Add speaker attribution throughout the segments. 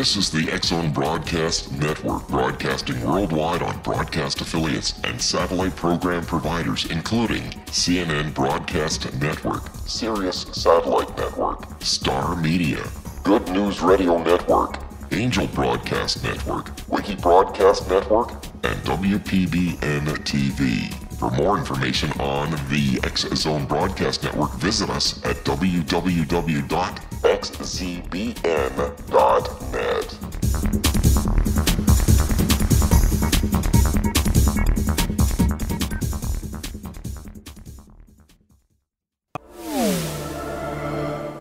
Speaker 1: This is the X-Zone Broadcast Network, broadcasting worldwide on broadcast affiliates and satellite program providers, including CNN Broadcast Network, Sirius Satellite Network, Star Media, Good News Radio Network, Angel Broadcast Network, Wiki Broadcast Network, and WPBN TV. For more information on the X-Zone Broadcast Network, visit us at www.xzbn.net.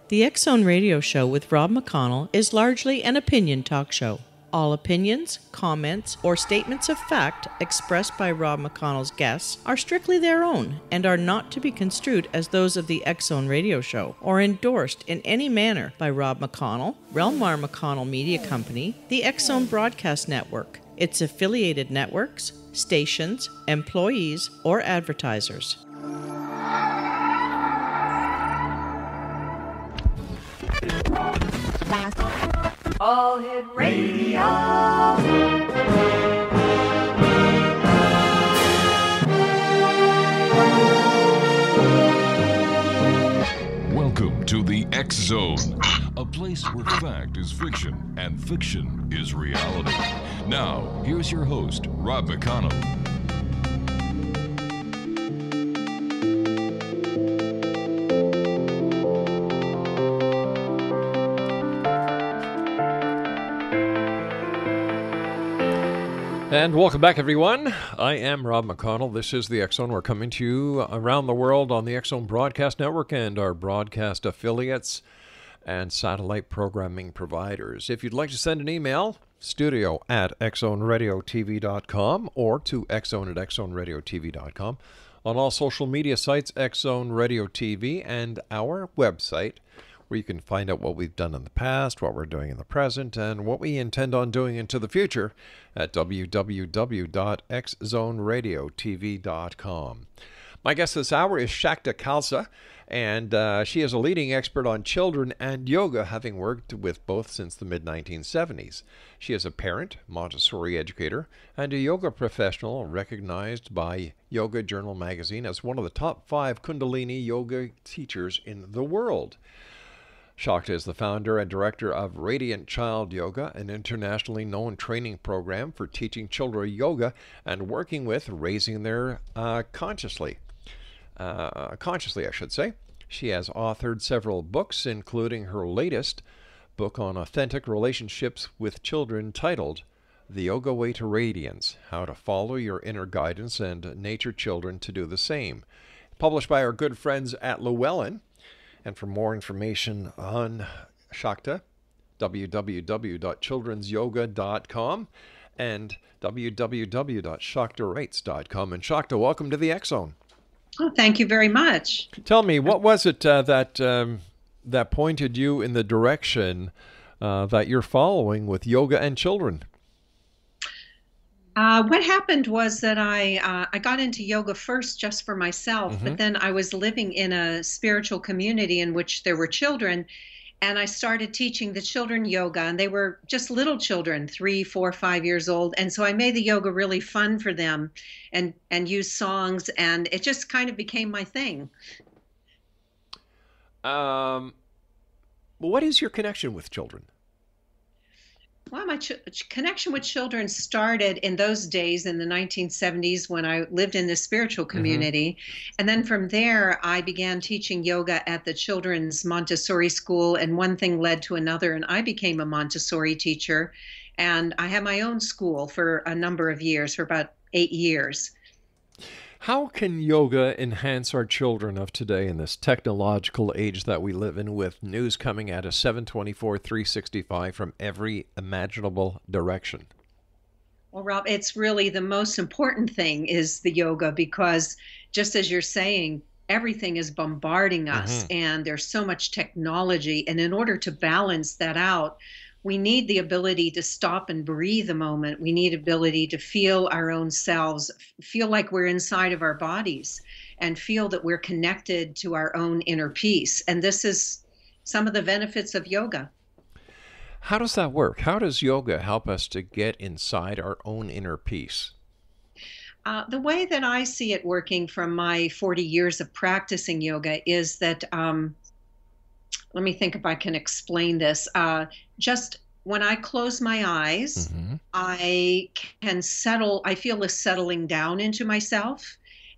Speaker 2: The X-Zone Radio Show with Rob McConnell is largely an opinion talk show. All opinions, comments, or statements of fact expressed by Rob McConnell's guests are strictly their own and are not to be construed as those of the X-Zone Radio Show or endorsed in any manner by Rob McConnell, Relmar McConnell Media Company, the X-Zone Broadcast Network, its affiliated networks, stations, employees, or advertisers.
Speaker 3: All Hit Radio.
Speaker 4: Welcome to the X-Zone, a place where fact is fiction and fiction is reality. Now, here's your host, Rob McConnell.
Speaker 5: And welcome back, everyone. I am Rob McConnell. This is the X-Zone. We're coming to you around the world on the X-Zone Broadcast Network and our broadcast affiliates and satellite programming providers. If you'd like to send an email, studio@xzoneradiotv.com or to xzone@xzoneradiotv.com. On all social media sites, X-Zone Radio TV, and our website, where you can find out what we've done in the past, what we're doing in the present, and what we intend on doing into the future at www.xzoneradiotv.com. My guest this hour is Shakta Khalsa, and she is a leading expert on children and yoga, having worked with both since the mid-1970s. She is a parent, Montessori educator, and a yoga professional recognized by Yoga Journal magazine as one of the top 5 Kundalini Yoga teachers in the world. Shakta is the founder and director of Radiant Child Yoga, an internationally known training program for teaching children yoga and working with raising their consciously, I should say. She has authored several books, including her latest book on authentic relationships with children titled The Yoga Way to Radiance, How to Follow Your Inner Guidance and Nature Children to Do the Same, published by our good friends at Llewellyn. And for more information on Shakta, www.childrensyoga.com and www.shaktawrites.com. And Shakta, welcome to the X-Zone.
Speaker 6: Oh, thank you very much.
Speaker 5: Tell me, what was it that pointed you in the direction that you're following with yoga and children?
Speaker 6: What happened was that I got into yoga first just for myself, but then I was living in a spiritual community in which there were children, and I started teaching the children yoga, and they were just little children, 3, 4, 5 years old, and so I made the yoga really fun for them and used songs, and it just kind of became my thing.
Speaker 5: What is your connection with children?
Speaker 6: Well, my connection with children started in those days in the 1970s when I lived in this spiritual community. And then from there, I began teaching yoga at the children's Montessori school, and one thing led to another, and I became a Montessori teacher. And I had my own school for a number of years, for about 8 years.
Speaker 5: How can yoga enhance our children of today in this technological age that we live in, with news coming at us 7/24, 365 from every imaginable direction?
Speaker 6: Well, Rob, it's really the most important thing is the yoga, because just as you're saying, everything is bombarding us and there's so much technology. And in order to balance that out, we need the ability to stop and breathe a moment. We need ability to feel our own selves, feel like we're inside of our bodies, and feel that we're connected to our own inner peace. And this is some of the benefits of yoga.
Speaker 5: How does that work? How does yoga help us to get inside our own inner peace?
Speaker 6: The way that I see it working from my 40 years of practicing yoga is that, let me think if I can explain this. Just when I close my eyes, I can settle, I feel a settling down into myself.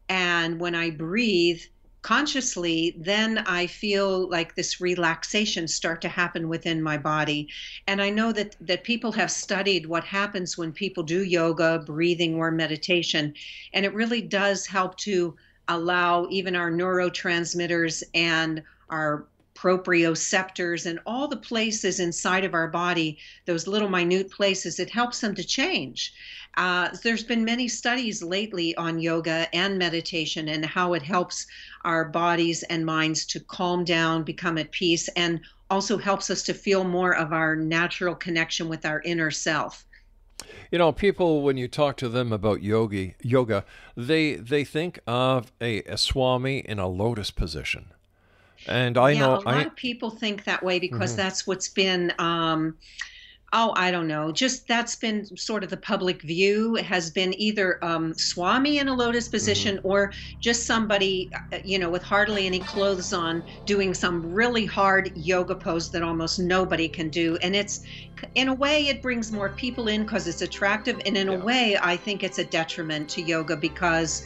Speaker 6: And when I breathe consciously, then I feel like this relaxation start to happen within my body. And I know that people have studied what happens when people do yoga, breathing, or meditation. And it really does help to allow even our neurotransmitters and our proprioceptors and all the places inside of our body, those little minute places, it helps them to change. There's been many studies lately on yoga and meditation and how it helps our bodies and minds to calm down, become at peace, and also helps us to feel more of our natural connection with our inner self.
Speaker 5: You know, people, when you talk to them about yoga, they think of a swami in a lotus position. And I know
Speaker 6: a lot of people think that way because that's what's been, I don't know, just that's been sort of the public view. It has been either Swami in a lotus position or just somebody, with hardly any clothes on doing some really hard yoga pose that almost nobody can do. And it's, in a way, it brings more people in because it's attractive. And in a way, I think it's a detriment to yoga because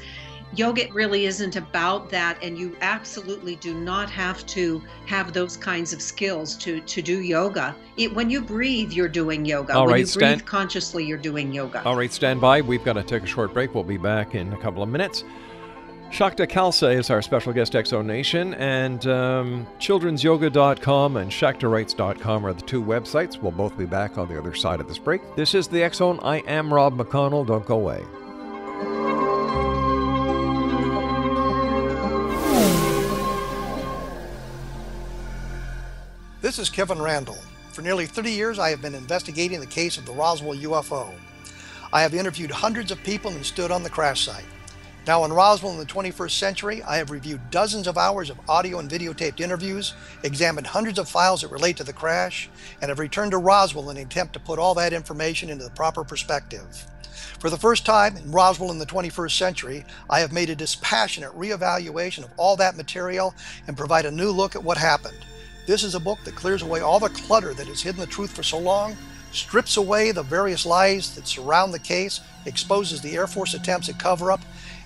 Speaker 6: yoga really isn't about that, and you absolutely do not have to have those kinds of skills to do yoga. When you breathe, you're doing yoga.
Speaker 5: All right,
Speaker 6: when you breathe consciously, you're doing yoga.
Speaker 5: All right, stand by. We've got to take a short break. We'll be back in a couple of minutes. Shakta Khalsa is our special guest, X-Zone Nation, and childrensyoga.com and shaktarights.com are the two websites. We'll both be back on the other side of this break. This is the X-Zone. I am Rob McConnell. Don't go away.
Speaker 7: This is Kevin Randall. For nearly 30 years, I have been investigating the case of the Roswell UFO. I have interviewed hundreds of people and stood on the crash site. Now in Roswell in the 21st century, I have reviewed dozens of hours of audio and videotaped interviews, examined hundreds of files that relate to the crash, and have returned to Roswell in an attempt to put all that information into the proper perspective. For the first time in Roswell in the 21st century, I have made a dispassionate reevaluation of all that material and provide a new look at what happened. This is a book that clears away all the clutter that has hidden the truth for so long, strips away the various lies that surround the case, exposes the Air Force attempts at cover-up,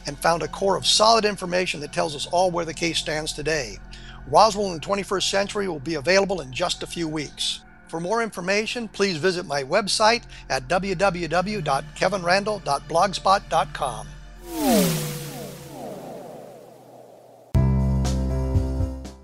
Speaker 7: and found a core of solid information that tells us all where the case stands today. Roswell in the 21st century will be available in just a few weeks. For more information, please visit my website at www.kevinrandall.blogspot.com.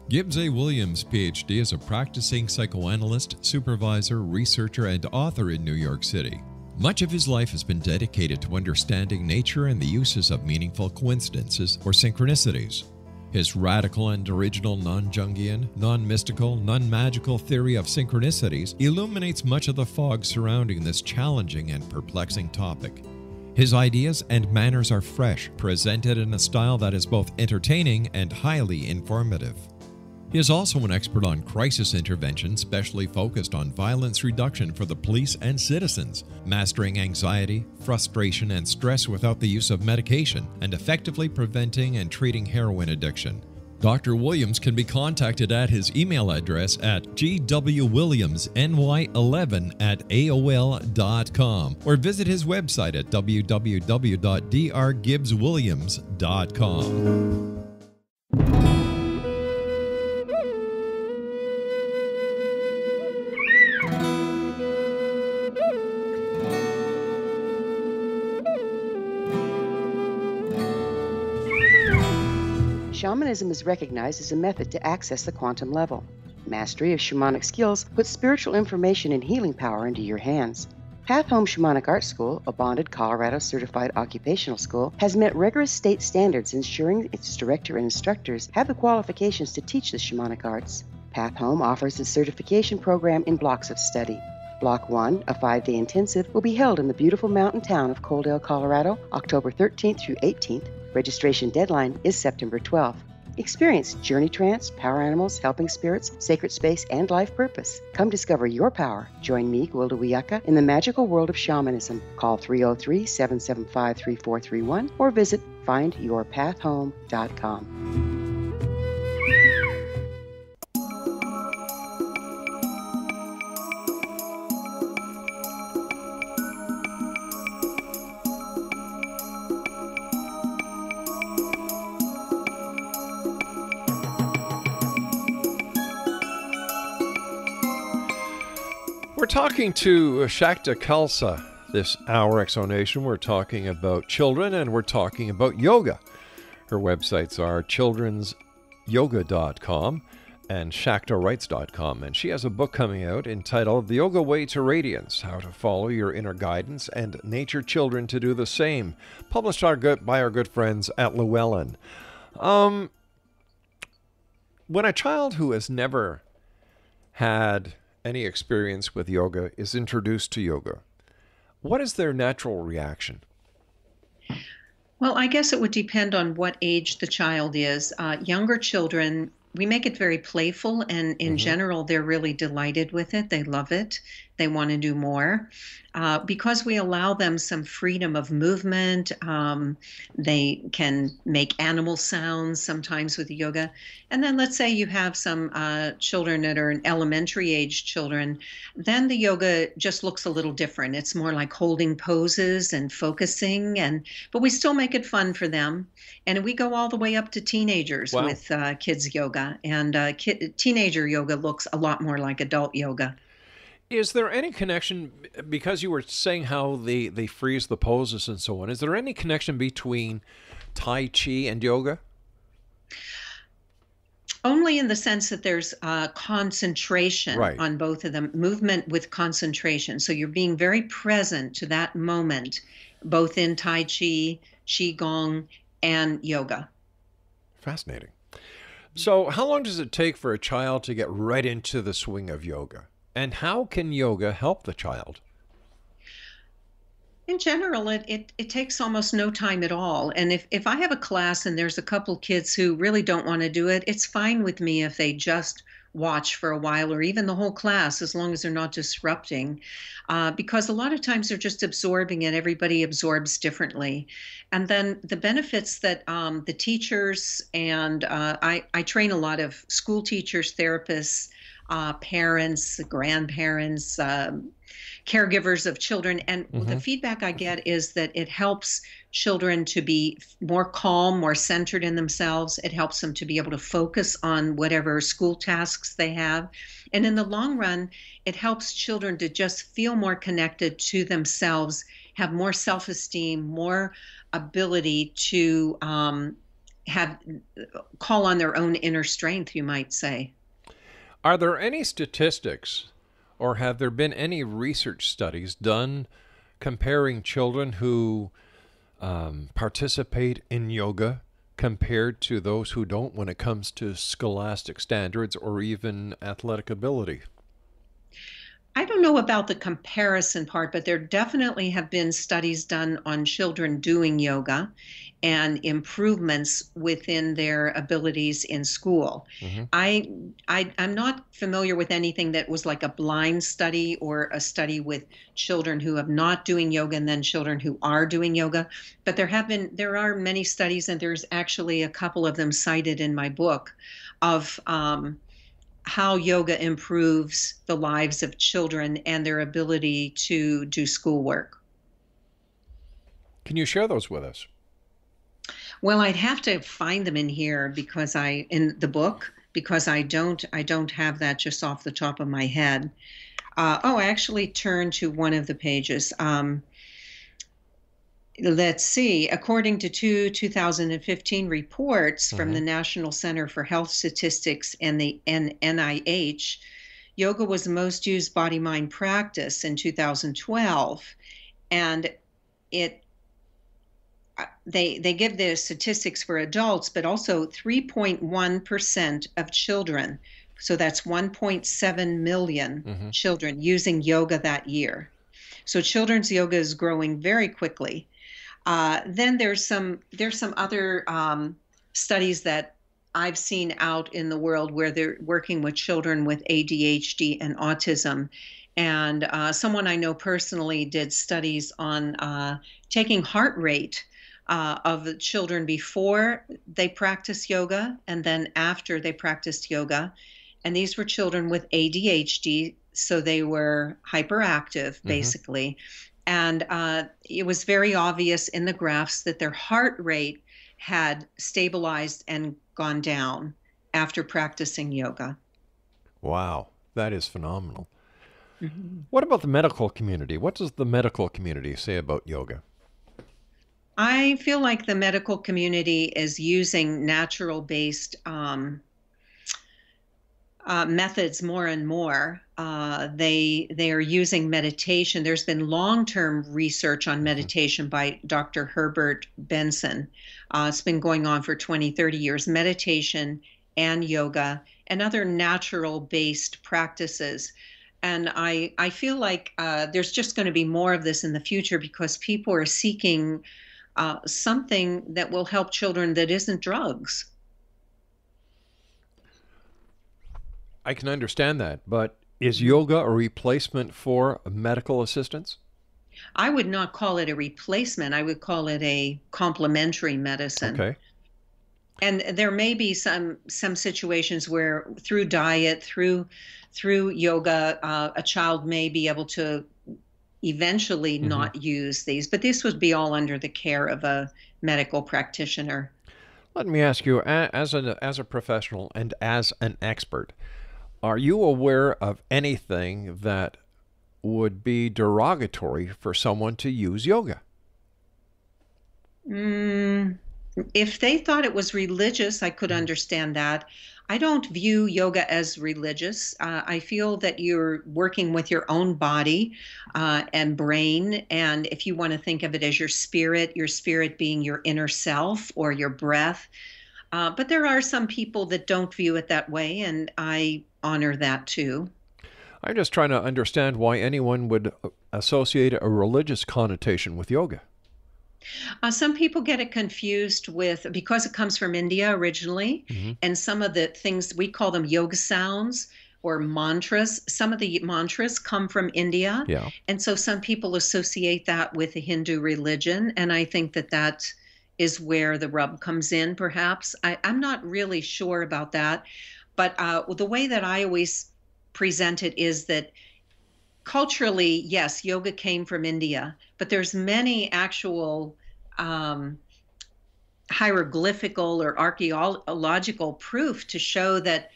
Speaker 8: Gibbs A. Williams, Ph.D., is a practicing psychoanalyst, supervisor, researcher, and author in New York City. Much of his life has been dedicated to understanding nature and the uses of meaningful coincidences or synchronicities. His radical and original non-Jungian, non-mystical, non-magical theory of synchronicities illuminates much of the fog surrounding this challenging and perplexing topic. His ideas and manners are fresh, presented in a style that is both entertaining and highly informative. He is also an expert on crisis intervention, specially focused on violence reduction for the police and citizens, mastering anxiety, frustration, and stress without the use of medication, and effectively preventing and treating heroin addiction. Dr. Williams can be contacted at his email address at gwwilliamsny11@aol.com or visit his website at www.drgibbswilliams.com.
Speaker 9: Shamanism is recognized as a method to access the quantum level. Mastery of shamanic skills puts spiritual information and healing power into your hands. Path Home Shamanic Art School, a bonded Colorado certified occupational school, has met rigorous state standards, ensuring its director and instructors have the qualifications to teach the shamanic arts. Path Home offers its certification program in blocks of study. Block 1, a 5-day intensive, will be held in the beautiful mountain town of Coaldale, Colorado, October 13th through 18th. Registration deadline is September 12th. Experience journey trance, power animals, helping spirits, sacred space, and life purpose. Come discover your power. Join me, Gwilda Wiyaka, in the magical world of shamanism. Call 303-775-3431 or visit findyourpathhome.com.
Speaker 5: We're talking to Shakta Khalsa this hour, Exonation. We're talking about children and we're talking about yoga. Her websites are childrensyoga.com and shaktawrites.com. And she has a book coming out entitled The Yoga Way to Radiance, How to Follow Your Inner Guidance and Nature Children to Do the Same, published by our good friends at Llewellyn. When a child who has never had any experience with yoga is introduced to yoga, what is their natural reaction?
Speaker 6: Well, I guess it would depend on what age the child is. Younger children, we make it very playful, and in general, they're really delighted with it. They love it. They want to do more. Because we allow them some freedom of movement, they can make animal sounds sometimes with yoga. And then let's say you have some children that are elementary age children, then the yoga just looks a little different. It's more like holding poses and focusing, but we still make it fun for them. And we go all the way up to teenagers with kids yoga. And teenager yoga looks a lot more like adult yoga.
Speaker 5: Is there any connection, because you were saying how they freeze the poses and so on, is there any connection between Tai Chi and yoga?
Speaker 6: Only in the sense that there's concentration on both of them, movement with concentration. So you're being very present to that moment, both in Tai Chi, Qigong, and yoga.
Speaker 5: Fascinating. So how long does it take for a child to get right into the swing of yoga? And how can yoga help the child?
Speaker 6: In general, it takes almost no time at all. And if I have a class and there's a couple kids who really don't want to do it, it's fine with me if they just watch for a while, or even the whole class, as long as they're not disrupting. Because a lot of times they're just absorbing it. Everybody absorbs differently. And then the benefits that the teachers, and I train a lot of school teachers, therapists, parents, grandparents, caregivers of children. And the feedback I get is that it helps children to be more calm, more centered in themselves. It helps them to be able to focus on whatever school tasks they have. And in the long run, it helps children to just feel more connected to themselves, have more self-esteem, more ability to call on their own inner strength, you might say.
Speaker 5: Are there any statistics, or have there been any research studies done comparing children who participate in yoga compared to those who don't when it comes to scholastic standards or even athletic ability?
Speaker 6: I don't know about the comparison part, but there definitely have been studies done on children doing yoga and improvements within their abilities in school. I'm not familiar with anything that was like a blind study or a study with children who have not doing yoga and then children who are doing yoga. But there are many studies, and there's actually a couple of them cited in my book of how yoga improves the lives of children and their ability to do schoolwork.
Speaker 5: Can you share those with us?
Speaker 6: Well, I'd have to find them in here in the book, because I don't have that just off the top of my head. I actually turned to one of the pages. Let's see. According to two 2015 reports from the National Center for Health Statistics and the NIH, yoga was the most used body-mind practice in 2012, and they give the statistics for adults, but also 3.1% of children. So that's 1.7 million children using yoga that year. So children's yoga is growing very quickly. Then there's some other studies that I've seen out in the world where they're working with children with ADHD and autism. And someone I know personally did studies on taking heart rate of the children before they practice yoga and then after they practiced yoga. And these were children with ADHD, so they were hyperactive, basically. And it was very obvious in the graphs that their heart rate had stabilized and gone down after practicing yoga.
Speaker 5: Wow, that is phenomenal. What about the medical community? What does the medical community say about yoga?
Speaker 6: I feel like the medical community is using natural-based methods more and more. They are using meditation. There's been long-term research on meditation by Dr. Herbert Benson. It's been going on for 20, 30 years. Meditation and yoga and other natural-based practices. And I feel like there's just going to be more of this in the future because people are seeking something that will help children that isn't drugs.
Speaker 5: I can understand that, but is yoga a replacement for medical assistance?
Speaker 6: I would not call it a replacement. I would call it a complementary medicine.
Speaker 5: Okay.
Speaker 6: And there may be some situations where through diet, through yoga, a child may be able to eventually not use these, but this would be all under the care of a medical practitioner.
Speaker 5: Let me ask you, as a professional and as an expert, are you aware of anything that would be derogatory for someone to use yoga?
Speaker 6: If they thought it was religious, I could understand that. I don't view yoga as religious. I feel that you're working with your own body and brain. And if you want to think of it as your spirit being your inner self or your breath. But there are some people that don't view it that way, and I honor that too.
Speaker 5: I'm just trying to understand why anyone would associate a religious connotation with yoga.
Speaker 6: Some people get it confused with, because it comes from India originally, and some of the things, we call them yoga sounds or mantras. Some of the mantras come from India.
Speaker 5: Yeah.
Speaker 6: And so some people associate that with the Hindu religion. And I think that is where the rub comes in, perhaps. I'm not really sure about that. But the way that I always present it is that culturally, yes, yoga came from India, but there's many actual hieroglyphical or archaeological proof to show that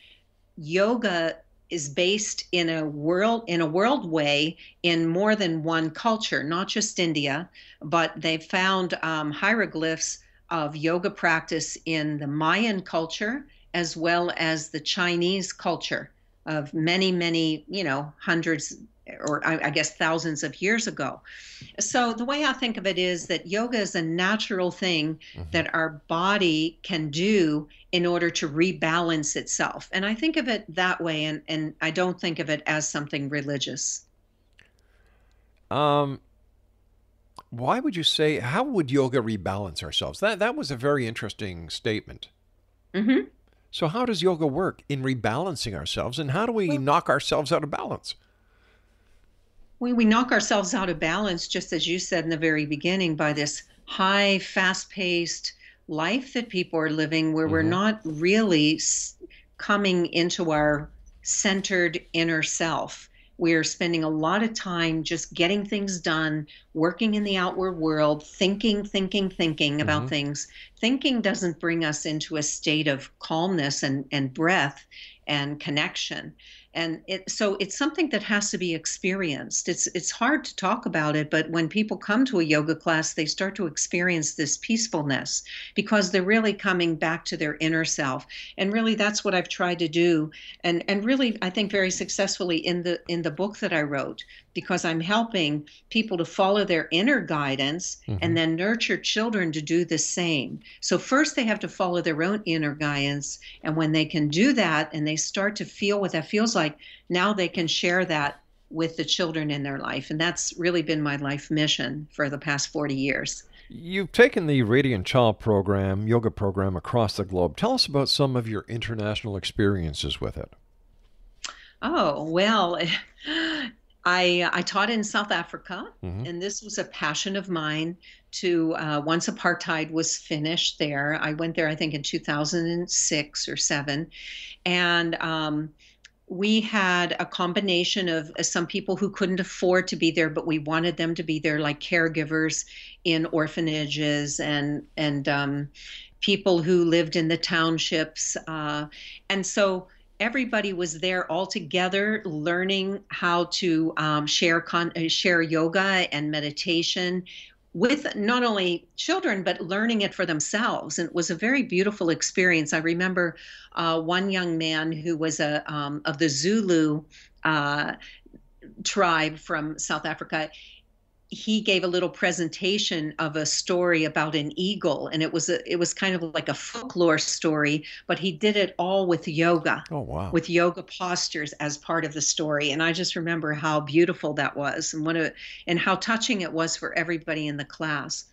Speaker 6: yoga is based in a world way in more than one culture, not just India, but they found hieroglyphs of yoga practice in the Mayan culture as well as the Chinese culture of many, hundreds or I guess thousands of years ago. So the way I think of it is that yoga is a natural thing that our body can do in order to rebalance itself. And I think of it that way, and I don't think of it as something religious.
Speaker 5: Why would you say, how would yoga rebalance ourselves? That was a very interesting statement. So how does yoga work in rebalancing ourselves, and how do we knock ourselves out of balance?
Speaker 6: We knock ourselves out of balance, just as you said in the very beginning, by this high, fast-paced life that people are living where we're not really coming into our centered inner self. We're spending a lot of time just getting things done, working in the outward world, thinking about things. Thinking doesn't bring us into a state of calmness and breath and connection. And so it's something that has to be experienced. It's hard to talk about it, but when people come to a yoga class, they start to experience this peacefulness because they're really coming back to their inner self. And really, that's what I've tried to do. And really, I think very successfully in the book that I wrote, because I'm helping people to follow their inner guidance and then nurture children to do the same. So first they have to follow their own inner guidance. And when they can do that and they start to feel what that feels like, now they can share that with the children in their life. And that's really been my life mission for the past 40 years.
Speaker 5: You've taken the Radiant Child program, yoga program across the globe. Tell us about some of your international experiences with it.
Speaker 6: Oh, well, I taught in South Africa, and this was a passion of mine to, once apartheid was finished there, I went there, I think, in 2006 or 7. And we had a combination of some people who couldn't afford to be there, but we wanted them to be there, like caregivers in orphanages and people who lived in the townships. And so everybody was there all together learning how to share yoga and meditation with not only children, but learning it for themselves. And it was a very beautiful experience. I remember one young man who was of the Zulu tribe from South Africa. He gave a little presentation of a story about an eagle, and it was kind of like a folklore story, but he did it all with yoga.
Speaker 5: Oh, wow.
Speaker 6: With yoga postures as part of the story. And I just remember how beautiful that was and how touching it was for everybody in the class.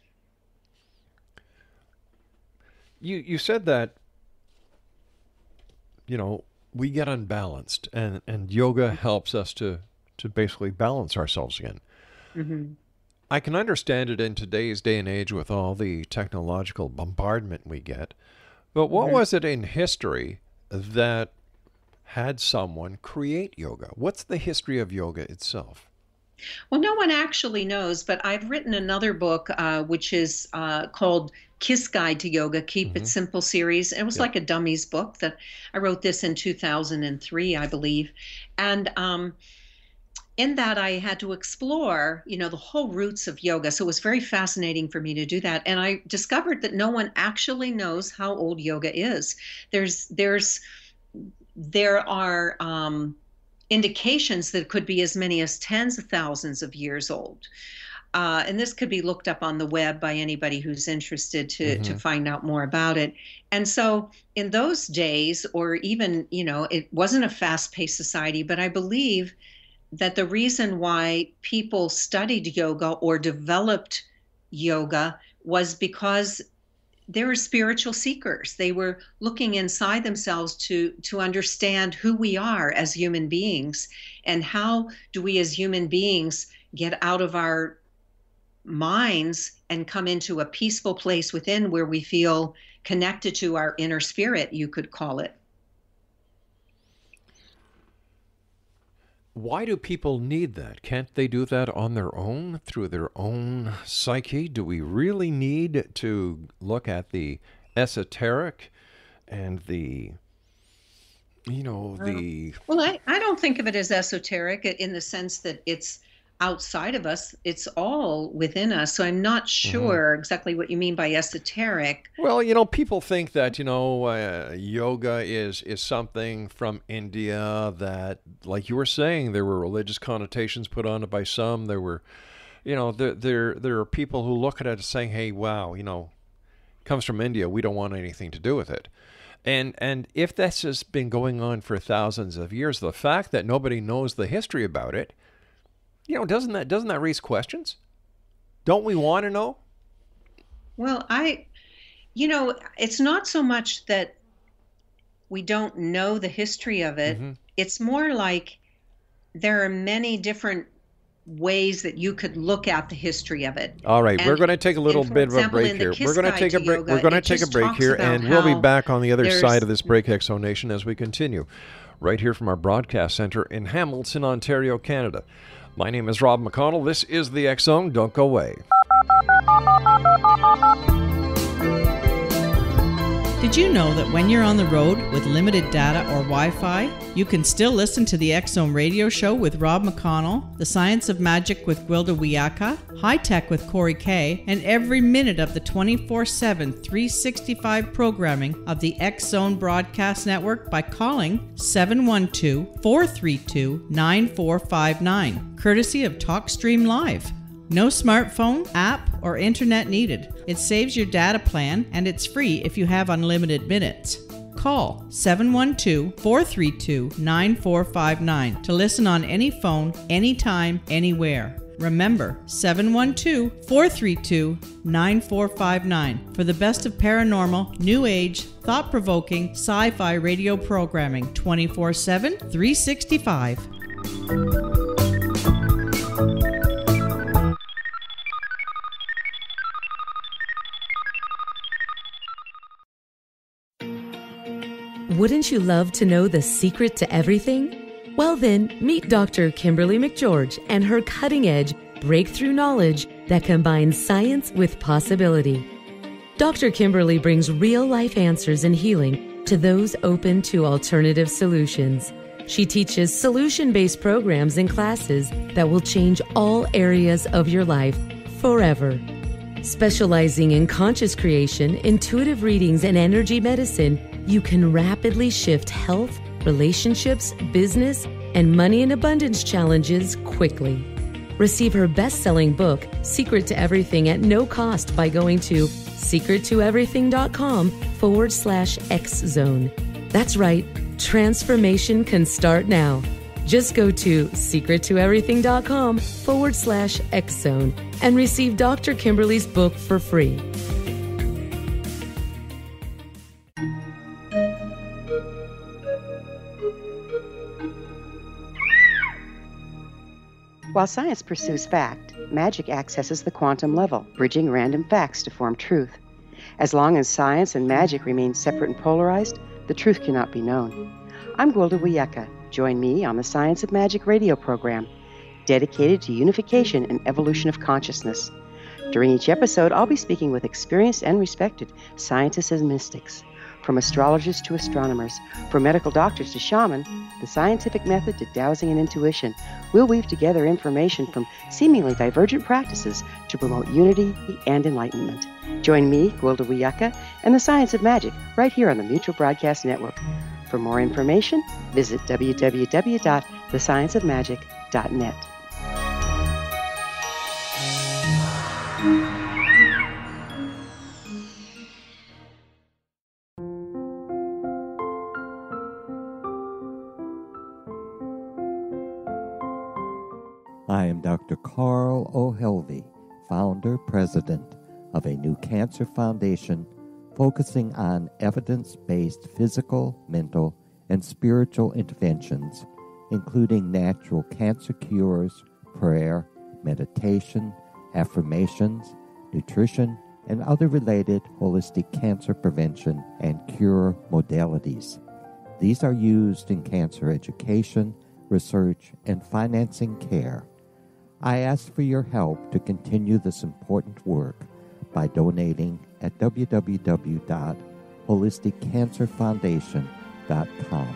Speaker 5: You said that, we get unbalanced, and yoga helps us to basically balance ourselves again.
Speaker 6: Mm-hmm.
Speaker 5: I can understand it in today's day and age with all the technological bombardment we get. But what was it in history that had someone create yoga? What's the history of yoga itself?
Speaker 6: Well, no one actually knows, but I've written another book, which is called Kiss Guide to Yoga, Keep It Simple series. It was like a dummies book that I wrote this in 2003, I believe. And in that, I had to explore, the whole roots of yoga. So it was very fascinating for me to do that. And I discovered that no one actually knows how old yoga is. There are indications that it could be as many as tens of thousands of years old. And this could be looked up on the web by anybody who's interested to find out more about it. And so in those days, or even, it wasn't a fast-paced society, but I believe that the reason why people studied yoga or developed yoga was because they were spiritual seekers. They were looking inside themselves to understand who we are as human beings, and how do we as human beings get out of our minds and come into a peaceful place within where we feel connected to our inner spirit, you could call it.
Speaker 5: Why do people need that? Can't they do that on their own, through their own psyche? Do we really need to look at the esoteric and the,
Speaker 6: Well, I don't think of it as esoteric in the sense that it's outside of us. It's all within us. So I'm not sure exactly what you mean by esoteric.
Speaker 5: Well, people think that, yoga is something from India that, like you were saying, there were religious connotations put on it by some. There were, there are people who look at it saying, hey, wow, it comes from India. We don't want anything to do with it. And if this has been going on for thousands of years, the fact that nobody knows the history about it, doesn't that raise questions? Don't we want to know?
Speaker 6: Well, it's not so much that we don't know the history of it. It's more like there are many different ways that you could look at the history of it.
Speaker 5: All right, we're going to take a little bit of a break here. We're going to take a break. We're going to take a break here, and we'll be back on the other side of this break, Exo Nation, as we continue right here from our broadcast center in Hamilton, Ontario, Canada. My name is Rob McConnell. This is the X Zone. Don't go away.
Speaker 2: Did you know that when you're on the road with limited data or Wi-Fi, you can still listen to the X Zone radio show with Rob McConnell, The Science of Magic with Gwilda Wiyaka, High Tech with Corey Kay, and every minute of the 24/7, 365 programming of the X Zone Broadcast Network by calling 712-432-9459, courtesy of TalkStream Live. No smartphone, app, or internet needed. It saves your data plan, and it's free if you have unlimited minutes. Call 712-432-9459 to listen on any phone, anytime, anywhere. Remember, 712-432-9459 for the best of paranormal, new age, thought-provoking, sci-fi radio programming 24/7, 365.
Speaker 10: Wouldn't you love to know the secret to everything? Well then, meet Dr. Kimberly McGeorge and her cutting-edge breakthrough knowledge that combines science with possibility. Dr. Kimberly brings real-life answers and healing to those open to alternative solutions. She teaches solution-based programs and classes that will change all areas of your life forever. Specializing in conscious creation, intuitive readings, and energy medicine, you can rapidly shift health, relationships, business, and money and abundance challenges quickly. Receive her best-selling book, Secret to Everything, at no cost by going to secrettoeverything.com/X-Zone. That's right, transformation can start now. Just go to secrettoeverything.com/X-Zone and receive Dr. Kimberly's book for free.
Speaker 9: While science pursues fact, magic accesses the quantum level, bridging random facts to form truth. As long as science and magic remain separate and polarized, the truth cannot be known. I'm Gwilda Wiyaka. Join me on the Science of Magic radio program, dedicated to unification and evolution of consciousness. During each episode, I'll be speaking with experienced and respected scientists and mystics. From astrologers to astronomers, from medical doctors to shaman, the scientific method to dowsing and intuition, we'll weave together information from seemingly divergent practices to promote unity and enlightenment. Join me, Gwilda Wiyaka, and the Science of Magic right here on the Mutual Broadcast Network. For more information, visit www.thescienceofmagic.net.
Speaker 11: I am Dr. Carl O'Helvey, founder, president of a new cancer foundation focusing on evidence-based physical, mental, and spiritual interventions, including natural cancer cures, prayer, meditation, affirmations, nutrition, and other related holistic cancer prevention and cure modalities. These are used in cancer education, research, and financing care. I ask for your help to continue this important work by donating at www.holisticcancerfoundation.com.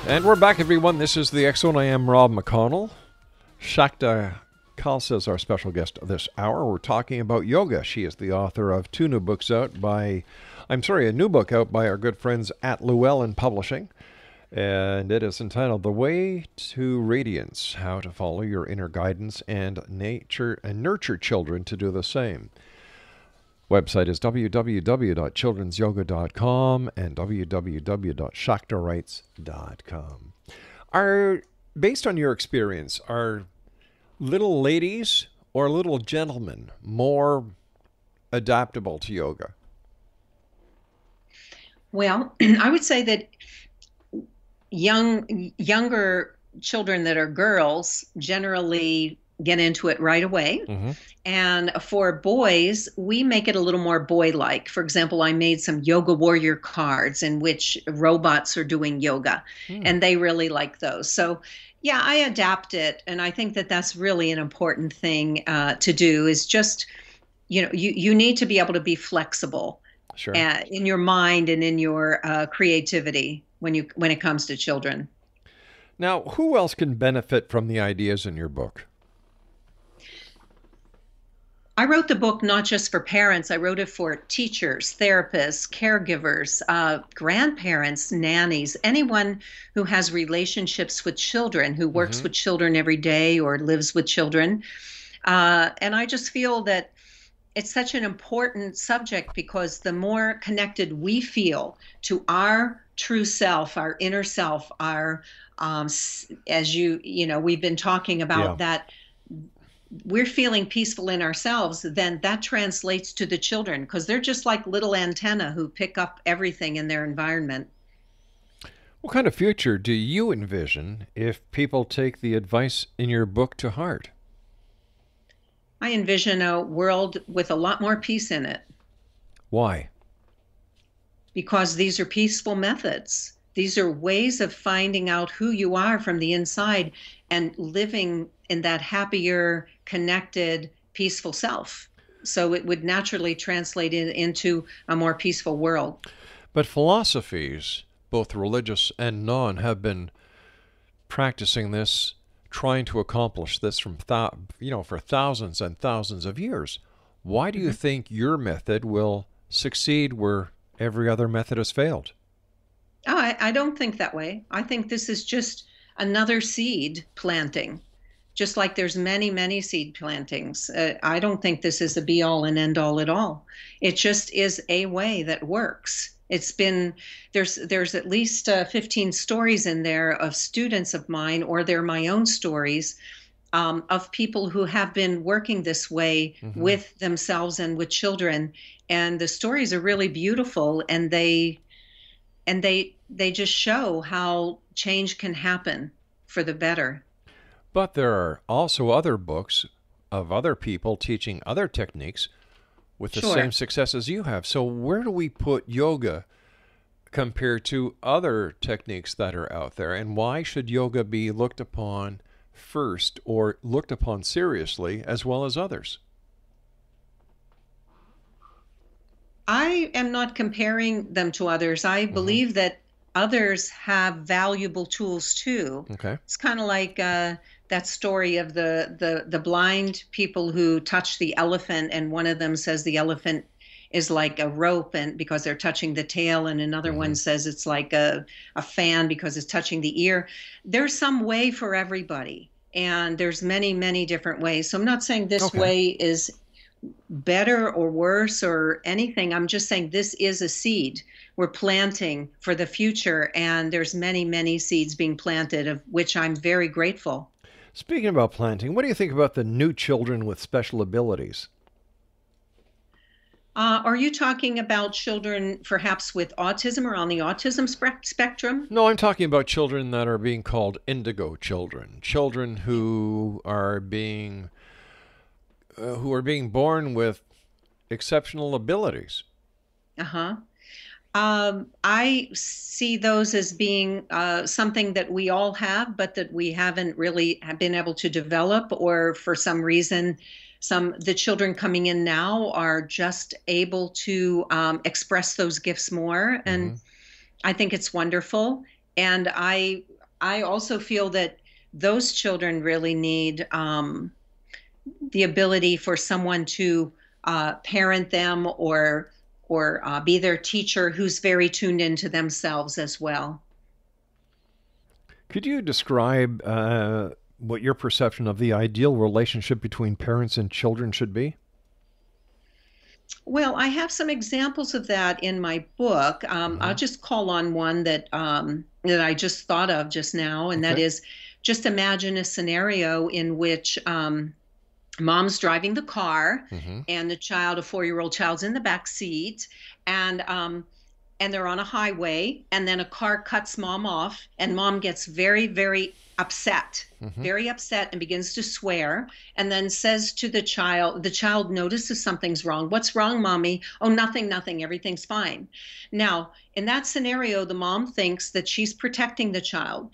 Speaker 5: And we're back, everyone. This is the X-Zone. I am Rob McConnell. Shakta Khalsa is our special guest this hour. We're talking about yoga. She is the author of a new book out by our good friends at Llewellyn Publishing. And it is entitled The Way to Radiance, How to Follow Your Inner Guidance and Nurture Children to Do the Same. Website is www.childrensyoga.com and www.shaktawrites.com. Based on your experience, are little ladies or little gentlemen more adaptable to yoga?
Speaker 6: Well, I would say that younger children that are girls generally get into it right away. Mm-hmm. And for boys, we make it a little more boy-like. For example, I made some yoga warrior cards in which robots are doing yoga, and they really like those. So yeah, I adapt it. And I think that that's really an important thing to do is just, you need to be able to be flexible. Sure. In your mind and in your creativity when it comes to children.
Speaker 5: Now, who else can benefit from the ideas in your book?
Speaker 6: I wrote the book not just for parents. I wrote it for teachers, therapists, caregivers, grandparents, nannies, anyone who has relationships with children, who works with children every day or lives with children. And I just feel that it's such an important subject because the more connected we feel to our true self, our inner self, our, as we've been talking about that, we're feeling peaceful in ourselves, then that translates to the children because they're just like little antennae who pick up everything in their environment.
Speaker 5: What kind of future do you envision if people take the advice in your book to heart?
Speaker 6: I envision a world with a lot more peace in it.
Speaker 5: Why?
Speaker 6: Because these are peaceful methods. These are ways of finding out who you are from the inside and living in that happier, connected, peaceful self. So it would naturally translate into a more peaceful world.
Speaker 5: But philosophies, both religious and non, have been practicing this, trying to accomplish this for thousands and thousands of years. Why do you think your method will succeed where every other method has failed?
Speaker 6: Oh, I don't think that way. I think this is just another seed planting, just like there's many, many seed plantings. I don't think this is a be-all and end-all at all. It just is a way that works. It's been, there's at least 15 stories in there of students of mine, or they're my own stories, of people who have been working this way with themselves and with children. And the stories are really beautiful, and they just show how change can happen for the better.
Speaker 5: But there are also other books of other people teaching other techniques with the same success as you have. So where do we put yoga compared to other techniques that are out there? And why should yoga be looked upon first, or looked upon seriously, as well as others?
Speaker 6: I am not comparing them to others. I believe that others have valuable tools too.
Speaker 5: Okay.
Speaker 6: It's kind of like that story of the blind people who touch the elephant, and one of them says the elephant is like a rope, and because they're touching the tail, and another one says it's like a fan because it's touching the ear. There's some way for everybody, and there's many, many different ways. So I'm not saying this way is better or worse or anything. I'm just saying this is a seed we're planting for the future, and there's many, many seeds being planted, of which I'm very grateful.
Speaker 5: Speaking about planting, what do you think about the new children with special abilities?
Speaker 6: Are you talking about children perhaps with autism or on the autism spectrum?
Speaker 5: No, I'm talking about children that are being called indigo children, children who are being born with exceptional abilities.
Speaker 6: I see those as being something that we all have, but that we haven't really been able to develop, or for some reason, the children coming in now are just able to express those gifts more. And I think it's wonderful. And I also feel that those children really need the ability for someone to parent them or be their teacher who's very tuned into themselves as well.
Speaker 5: Could you describe what your perception of the ideal relationship between parents and children should be?
Speaker 6: Well, I have some examples of that in my book. I'll just call on one that I just thought of just now, and that is, just imagine a scenario in which mom's driving the car, and the child, a 4-year-old child's in the back seat, and they're on a highway, and then a car cuts mom off, and mom gets very, very upset, and begins to swear, and then says to the child notices something's wrong. What's wrong, mommy? Oh, nothing, everything's fine. Now, in that scenario, the mom thinks that she's protecting the child,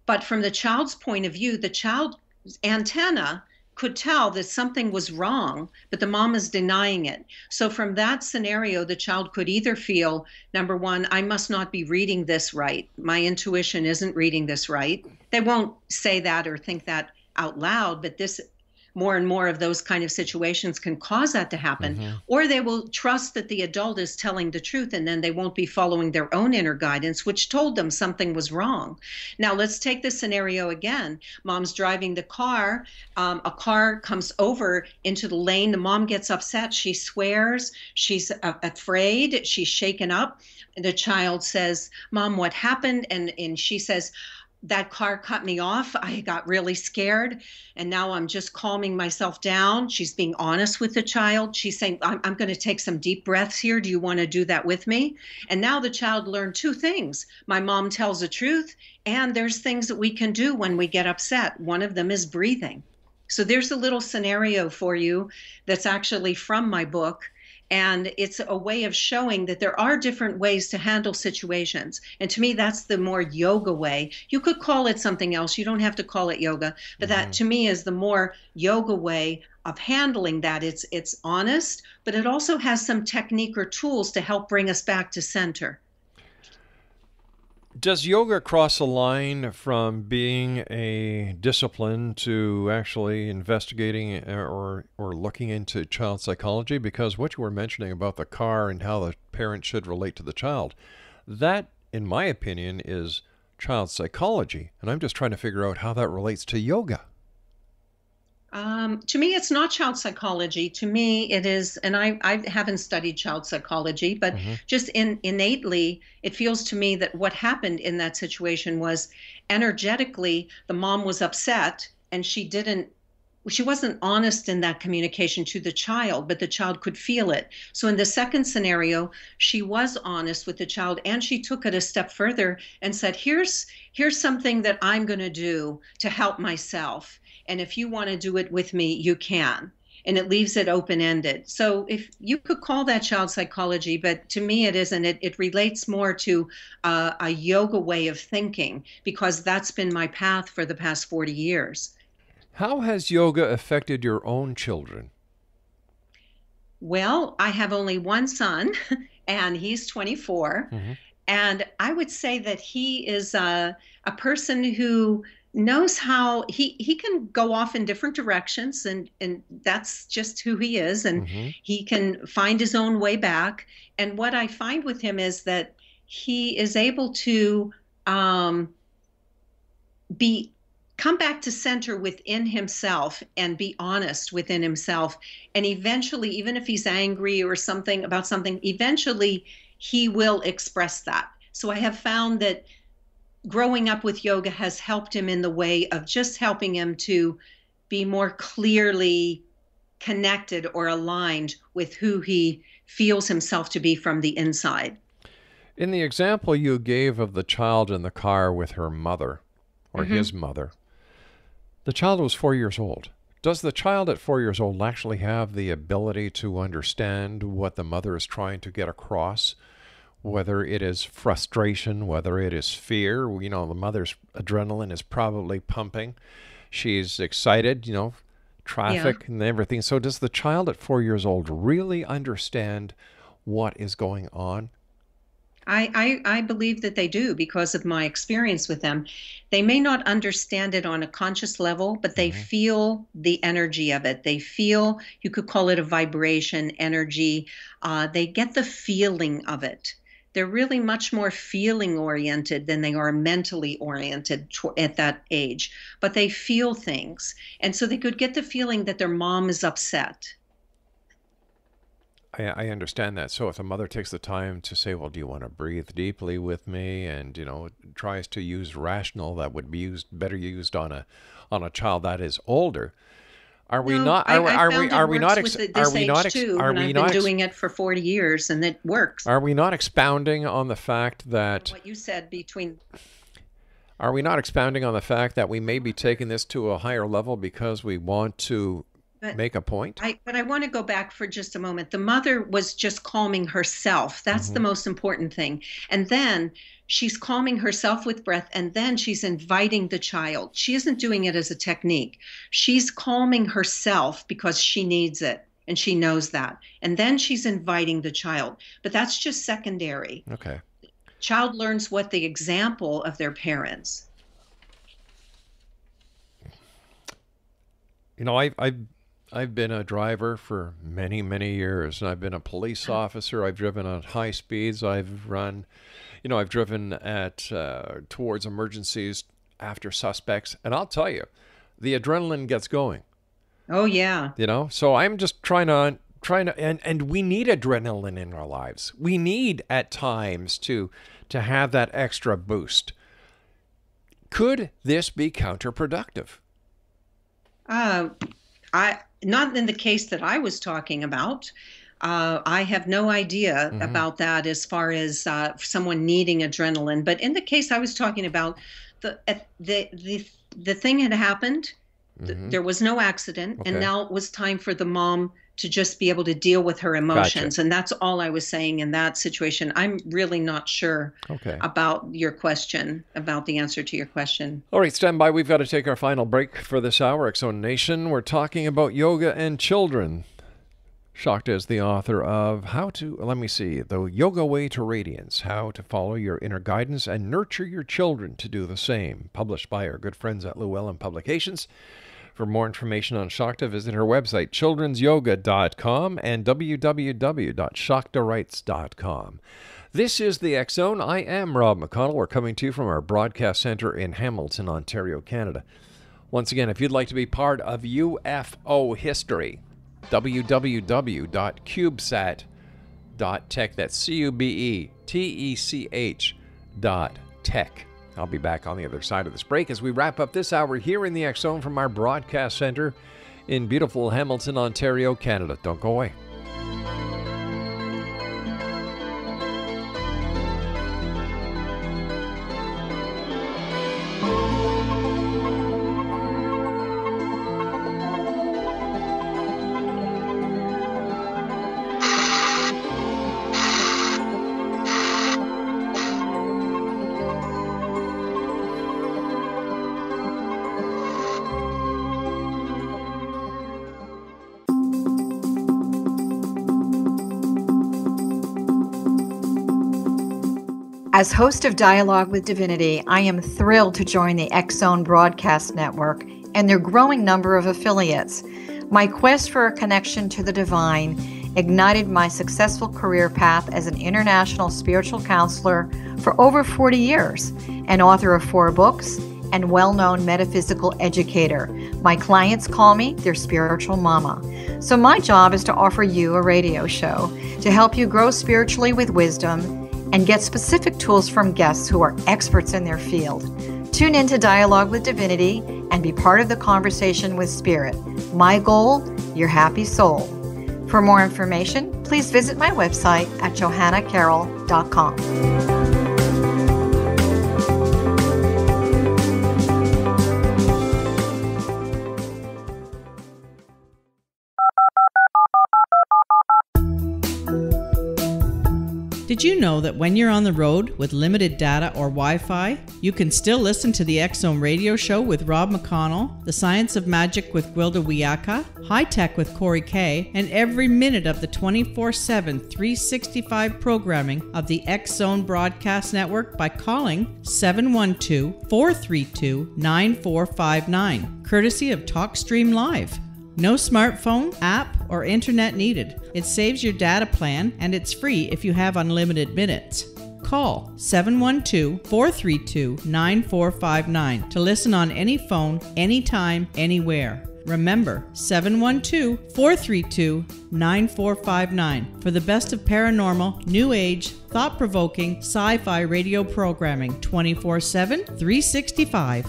Speaker 6: but from the child's point of view, the child's antenna could tell that something was wrong, but the mom is denying it. So from that scenario, the child could either feel, number one, I must not be reading this right. My intuition isn't reading this right. They won't say that or think that out loud, but this more and more of those kind of situations can cause that to happen. Or they will trust that the adult is telling the truth, and then they won't be following their own inner guidance, which told them something was wrong. Now, let's take this scenario again. Mom's driving the car. A car comes over into the lane. The mom gets upset. She swears. She's afraid. She's shaken up. The child says, Mom, what happened? And she says, that car cut me off. I got really scared. And now I'm just calming myself down. She's being honest with the child. She's saying, I'm going to take some deep breaths here. Do you want to do that with me? And now the child learned two things. My mom tells the truth, and there's things that we can do when we get upset. One of them is breathing. So there's a little scenario for you that's actually from my book. And it's a way of showing that there are different ways to handle situations. And to me, that's the more yoga way. You could call it something else. You don't have to call it yoga. But that, to me, is the more yoga way of handling that. It's honest, but it also has some technique or tools to help bring us back to center.
Speaker 5: Does yoga cross a line from being a discipline to actually investigating or looking into child psychology? Because what you were mentioning about the car and how the parent should relate to the child, that, in my opinion, is child psychology. And I'm just trying to figure out how that relates to yoga.
Speaker 6: To me, it's not child psychology. To me, it is, and I haven't studied child psychology, but just innately, it feels to me that what happened in that situation was energetically, the mom was upset and she wasn't honest in that communication to the child, but the child could feel it. So in the second scenario, she was honest with the child, and she took it a step further and said, here's something that I'm going to do to help myself. And if you want to do it with me, you can. And it leaves it open-ended. So if you could call that child psychology, but to me it isn't. It relates more to a yoga way of thinking, because that's been my path for the past 40 years.
Speaker 5: How has yoga affected your own children?
Speaker 6: Well, I have only one son, and he's 24. And I would say that he is a person who knows how he can go off in different directions, and that's just who he is, and he can find his own way back. And what I find with him is that he is able to come back to center within himself and be honest within himself. And eventually, even if he's angry or something about something, eventually he will express that. So I have found that growing up with yoga has helped him in the way of just helping him to be more clearly connected or aligned with who he feels himself to be from the inside.
Speaker 5: In the example you gave of the child in the car with her mother, or his mother, the child was 4 years old. Does the child at 4 years old actually have the ability to understand what the mother is trying to get across? Whether it is frustration, whether it is fear, the mother's adrenaline is probably pumping. She's excited, traffic and everything. So does the child at 4 years old really understand what is going on?
Speaker 6: I believe that they do, because of my experience with them. They may not understand it on a conscious level, but they feel the energy of it. They feel, you could call it a vibration, energy. They get the feeling of it. They're really much more feeling oriented than they are mentally oriented at that age. But they feel things. And so they could get the feeling that their mom is upset.
Speaker 5: I understand that. So if a mother takes the time to say, well, do you want to breathe deeply with me? And, tries to use rational, that would be better used on a child that is older. Are we not
Speaker 6: doing it for 40 years, and it works.
Speaker 5: Are we not expounding on the fact that
Speaker 6: what you said between?
Speaker 5: Are we not expounding on the fact that we may be taking this to a higher level because we want to make a point?
Speaker 6: But I want to go back for just a moment. The mother was just calming herself. That's the most important thing. And then she's calming herself with breath, and then she's inviting the child. She isn't doing it as a technique. She's calming herself because she needs it, and she knows that. And then she's inviting the child. But that's just secondary.
Speaker 5: Okay.
Speaker 6: Child learns what the example of their parents.
Speaker 5: You know, I've been a driver for many, many years, and I've been a police officer. I've driven at high speeds. I've driven at towards emergencies after suspects, and I'll tell you, the adrenaline gets going.
Speaker 6: Oh yeah.
Speaker 5: You know, so I'm just trying to, and we need adrenaline in our lives. We need at times to have that extra boost. Could this be counterproductive?
Speaker 6: Not in the case that I was talking about. I have no idea about that as far as someone needing adrenaline. But in the case I was talking about, the thing had happened. There was no accident, and now it was time for the mom to just be able to deal with her emotions. Gotcha. And that's all I was saying in that situation. I'm really not sure about your question, about the answer to your question.
Speaker 5: All right, stand by. We've got to take our final break for this hour. X-Zone Nation, we're talking about yoga and children. Shakta is the author of The Yoga Way to Radiance, How to Follow Your Inner Guidance and Nurture Your Children to Do the Same, published by our good friends at Llewellyn Publications. For more information on Shakta, visit her website, childrensyoga.com and www.shaktawrites.com. This is the X-Zone. I am Rob McConnell. We're coming to you from our broadcast center in Hamilton, Ontario, Canada. Once again, if you'd like to be part of UFO history, www.cubesat.tech. That's CUBETECH.tech. I'll be back on the other side of this break as we wrap up this hour here in the X-Zone from our broadcast center in beautiful Hamilton, Ontario, Canada. Don't go away.
Speaker 12: As host of Dialogue with Divinity, I am thrilled to join the X-Zone Broadcast Network and their growing number of affiliates. My quest for a connection to the divine ignited my successful career path as an international spiritual counselor for over 40 years, an author of 4 books, and well-known metaphysical educator. My clients call me their spiritual mama. So my job is to offer you a radio show to help you grow spiritually with wisdom and get specific tools from guests who are experts in their field. Tune in to Dialogue with Divinity and be part of the conversation with Spirit. My goal, your happy soul. For more information, please visit my website at johannacarroll.com.
Speaker 2: Did you know that when you're on the road with limited data or Wi-Fi, you can still listen to the X-Zone radio show with Rob McConnell, The Science of Magic with Gwilda Wiyaka, High Tech with Corey Kay, and every minute of the 24/7, 365 programming of the X-Zone Broadcast Network by calling 712-432-9459, courtesy of TalkStream Live. No smartphone, app, or internet needed. It saves your data plan, and it's free if you have unlimited minutes. Call 712-432-9459 to listen on any phone, anytime, anywhere. Remember, 712-432-9459 for the best of paranormal, new age, thought-provoking, sci-fi radio programming 24/7, 365.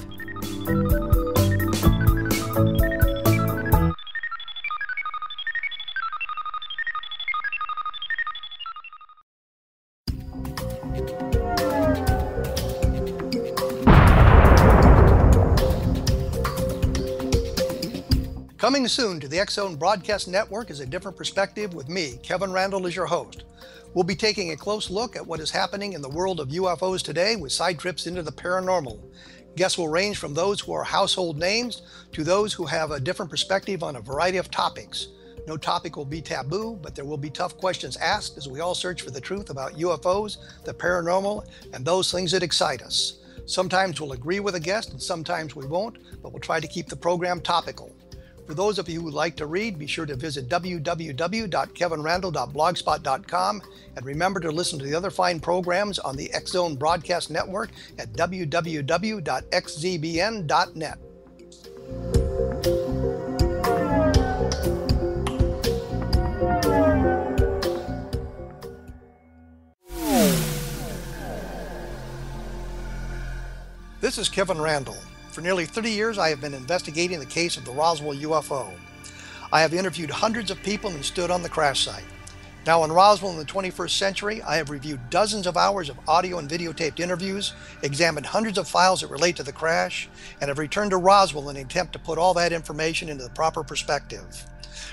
Speaker 7: Coming soon to the X-Zone Broadcast Network is A Different Perspective with me, Kevin Randall, as your host. We'll be taking a close look at what is happening in the world of UFOs today with side trips into the paranormal. Guests will range from those who are household names to those who have a different perspective on a variety of topics. No topic will be taboo, but there will be tough questions asked as we all search for the truth about UFOs, the paranormal, and those things that excite us. Sometimes we'll agree with a guest and sometimes we won't, but we'll try to keep the program topical. For those of you who would like to read, be sure to visit www.kevinrandall.blogspot.com and remember to listen to the other fine programs on the X-Zone Broadcast Network at www.xzbn.net. This is Kevin Randall. For nearly 30 years, I have been investigating the case of the Roswell UFO. I have interviewed hundreds of people and stood on the crash site. Now in Roswell in the 21st century, I have reviewed dozens of hours of audio and videotaped interviews, examined hundreds of files that relate to the crash, and have returned to Roswell in an attempt to put all that information into the proper perspective.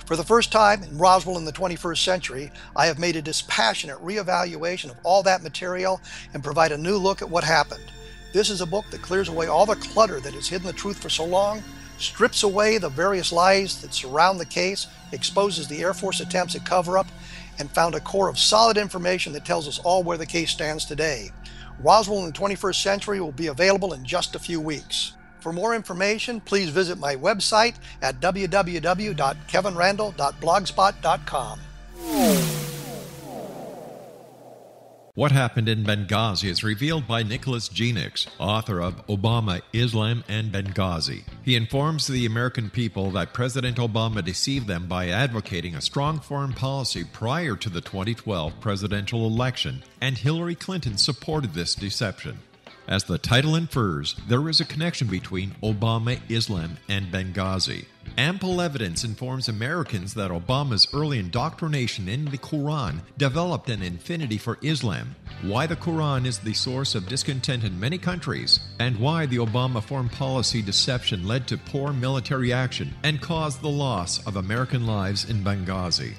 Speaker 7: For the first time in Roswell in the 21st century, I have made a dispassionate reevaluation of all that material and provide a new look at what happened. This is a book that clears away all the clutter that has hidden the truth for so long, strips away the various lies that surround the case, exposes the Air Force attempts at cover-up, and found a core of solid information that tells us all where the case stands today. Roswell in the 21st century will be available in just a few weeks. For more information, please visit my website at www.kevinrandall.blogspot.com.
Speaker 8: What Happened in Benghazi is revealed by Nicholas Genix, author of Obama, Islam, and Benghazi. He informs the American people that President Obama deceived them by advocating a strong foreign policy prior to the 2012 presidential election, and Hillary Clinton supported this deception. As the title infers, there is a connection between Obama, Islam, and Benghazi. Ample evidence informs Americans that Obama's early indoctrination in the Quran developed an affinity for Islam, why the Quran is the source of discontent in many countries, and why the Obama foreign policy deception led to poor military action and caused the loss of American lives in Benghazi.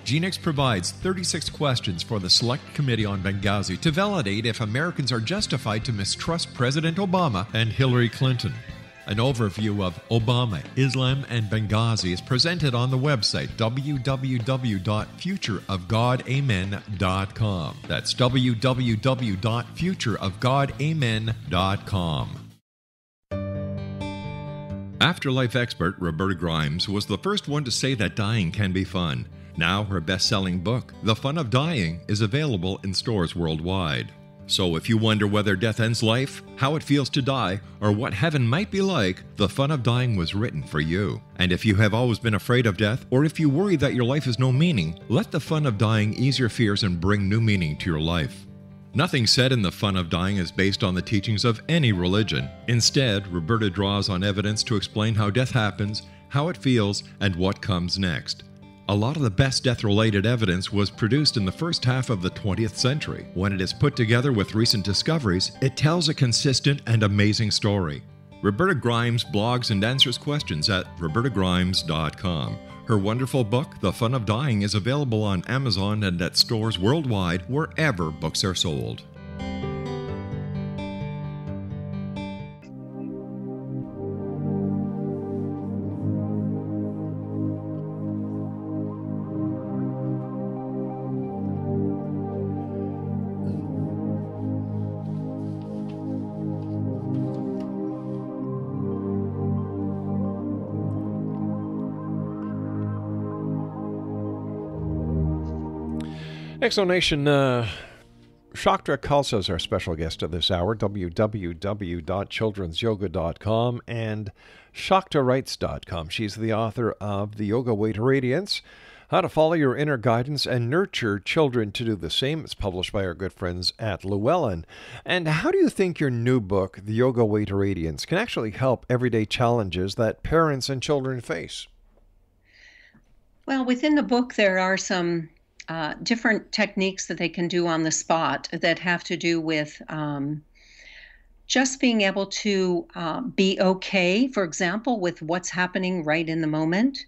Speaker 8: Genix provides 36 questions for the Select Committee on Benghazi to validate if Americans are justified to mistrust President Obama and Hillary Clinton. An overview of Obama, Islam, and Benghazi is presented on the website www.futureofgodamen.com. That's www.futureofgodamen.com. Afterlife expert Roberta Grimes was the first one to say that dying can be fun. Now her best-selling book, The Fun of Dying, is available in stores worldwide. So if you wonder whether death ends life, how it feels to die, or what heaven might be like, The Fun of Dying was written for you. And if you have always been afraid of death, or if you worry that your life has no meaning, let The Fun of Dying ease your fears and bring new meaning to your life. Nothing said in The Fun of Dying is based on the teachings of any religion. Instead, Roberta draws on evidence to explain how death happens, how it feels, and what comes next. A lot of the best death-related evidence was produced in the first half of the 20th century. When it is put together with recent discoveries, it tells a consistent and amazing story. Roberta Grimes blogs and answers questions at robertagrimes.com. Her wonderful book, The Fun of Dying, is available on Amazon and at stores worldwide wherever books are sold.
Speaker 5: Exonation, Shakta Khalsa is our special guest of this hour, www.childrensyoga.com and shaktawrites.com. She's the author of The Yoga Way to Radiance, How to Follow Your Inner Guidance and Nurture Children to Do the Same. It's published by our good friends at Llewellyn. And how do you think your new book, The Yoga Way to Radiance, can actually help everyday challenges that parents and children face?
Speaker 6: Well, within the book, there are some different techniques that they can do on the spot that have to do with just being able to be okay, for example, with what's happening right in the moment,